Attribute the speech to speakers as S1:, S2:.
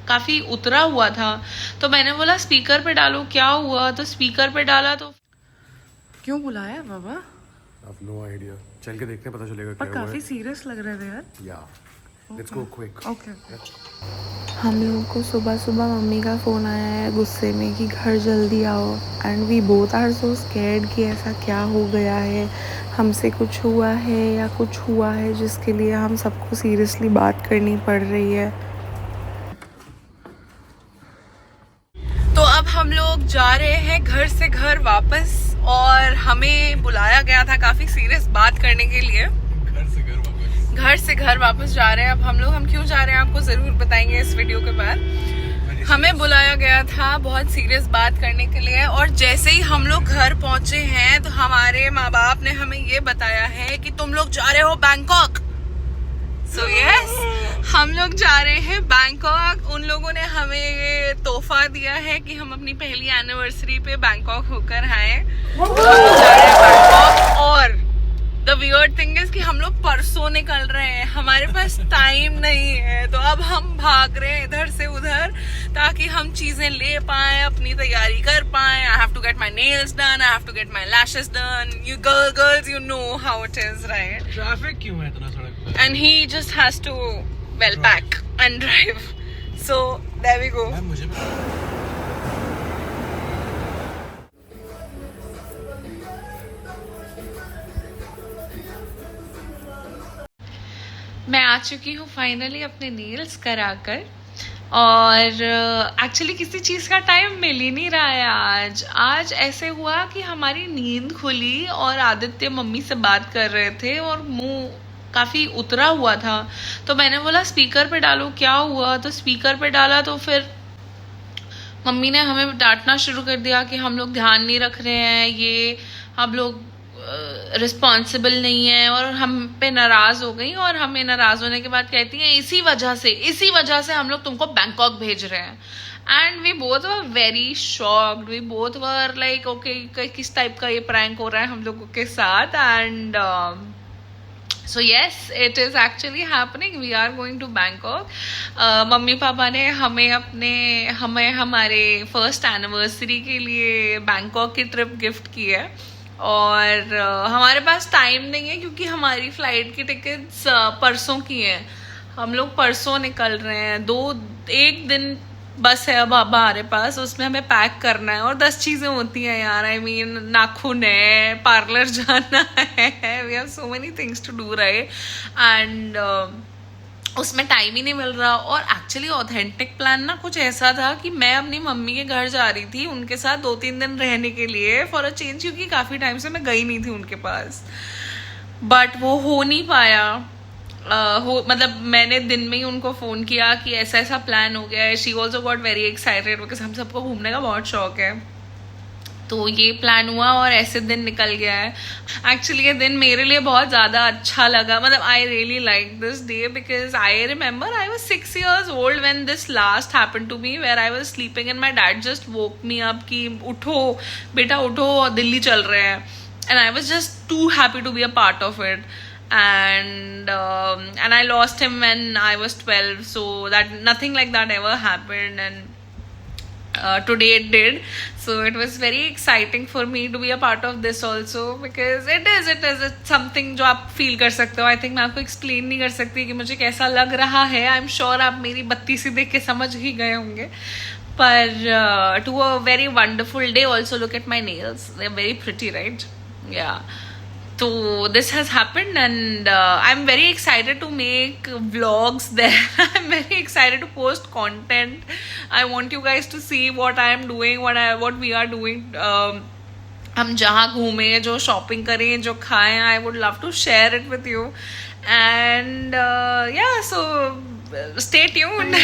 S1: काफी उतरा हुआ था, तो मैंने बोला स्पीकर पे डालो, क्या हुआ, तो स्पीकर पे डाला तो क्यों बुलाया बाबा?
S2: नो आइडिया, चल के देखते हैं, पता चलेगा
S1: पर काफी सीरियस लग रहे थे यार।
S2: या लेट्स गो क्विक।
S1: ओके।
S3: हम लोगों को सुबह सुबह मम्मी का फ़ोन आया है गुस्से में कि घर जल्दी आओ, and we both are so scared कि ऐसा क्या हो गया है, हमसे कुछ हुआ है या कुछ हुआ है जिसके लिए हम सबको सीरियसली बात करनी पड़ रही है।
S1: तो अब हम लोग जा रहे हैं घर से घर वापस, और हमें बुलाया गया था काफी सीरियस बात करने के लिए। घर से घर वापस जा रहे हैं अब हम लोग। हम क्यों जा रहे हैं आपको जरूर बताएंगे इस वीडियो के बाद। हमें बुलाया गया था बहुत सीरियस बात करने के लिए, और जैसे ही हम लोग घर पहुंचे हैं तो हमारे माँ बाप ने हमें ये बताया है कि तुम लोग जा रहे हो बैंकॉक। सो यस, हम लोग जा रहे हैं बैंकॉक। उन लोगों ने हमें ये तोहफा दिया है कि हम अपनी पहली एनिवर्सरी पे बैंकॉक होकर आए। हम जा रहे हैं बैंकॉक, और द वियर्ड थिंग इज कि हम लोग परसों निकल रहे हैं, हमारे पास टाइम नहीं है। तो अब हम भाग रहे हैं इधर से उधर ताकि हम चीजें ले पाए, अपनी तैयारी कर पाए। I have to get my nails done, I have to get my lashes done. You girls you know how it is, right?
S4: Traffic क्यों है इतना सड़क पे?
S1: And he just has to well pack and drive. So there we go.
S4: मुझे
S1: मैं आ चुकी हूँ finally अपने नेल्स कराकर, और एक्चुअली किसी चीज़ का टाइम मिल ही नहीं रहा है। आज ऐसे हुआ कि हमारी नींद खुली और आदित्य मम्मी से बात कर रहे थे और मुंह काफ़ी उतरा हुआ था, तो मैंने बोला स्पीकर पे डालो, क्या हुआ, तो स्पीकर पे डाला तो फिर मम्मी ने हमें डांटना शुरू कर दिया कि हम लोग ध्यान नहीं रख रहे हैं, ये हम लोग रिस्पॉन्सिबल नहीं है, और हम पे नाराज हो गई। और हमें नाराज होने के बाद कहती हैं इसी वजह से हम लोग तुमको बैंकॉक भेज रहे हैं। And we both were very shocked, we both were like okay किस टाइप का ये प्रैंक हो रहा है हम लोगों के साथ। And so yes, it is actually happening, we are going to Bangkok. Mummy papa ने हमें हमारे फर्स्ट एनिवर्सरी के लिए बैंकॉक की ट्रिप गिफ्ट की है, और हमारे पास टाइम नहीं है क्योंकि हमारी फ्लाइट की टिकट्स परसों की हैं। हम लोग परसों निकल रहे हैं, एक दिन बस है अब हमारे पास, उसमें हमें पैक करना है, और 10 चीज़ें होती हैं यार। आई मीन नाखून है, पार्लर जाना है, we have so many things to do right, and उसमें टाइम ही नहीं मिल रहा। और एक्चुअली ऑथेंटिक प्लान ना कुछ ऐसा था कि मैं अपनी मम्मी के घर जा रही थी उनके साथ 2-3 दिन रहने के लिए फॉर अ चेंज, क्योंकि काफ़ी टाइम से मैं गई नहीं थी उनके पास, बट वो हो नहीं पाया। मतलब मैंने दिन में ही उनको फ़ोन किया कि ऐसा ऐसा प्लान हो गया है। She also got very excited because हम सबको घूमने का बहुत शौक है। तो ये प्लान हुआ और ऐसे दिन निकल गया है। एक्चुअली ये दिन मेरे लिए बहुत ज़्यादा अच्छा लगा, मतलब I really like this day because I remember I was 6 years old when this last happened to me, where I was sleeping and my dad just woke me up कि उठो बेटा उठो, दिल्ली चल रहे हैं, and I was just too happy to be a part of it. And I lost him when I was 12, so that nothing like that ever happened, and today it did. So it was very exciting for me to be a part of this also, because it is something जो आप feel कर सकते हो। I think मैं आपको explain नहीं कर सकती कि मुझे कैसा लग रहा है। I'm sure आप मेरी बत्ती सी देख के समझ ही गए होंगे, पर to a very wonderful day also. Look at my nails, they're very pretty, right? Yeah. So this has happened, and I'm very excited to make vlogs there. I'm very excited to post content. I want you guys to see what I am doing, what we are doing. हम जहाँ घूमे, जो shopping करें, जो खाएं, I would love to share it with you. And yeah, so stay tuned.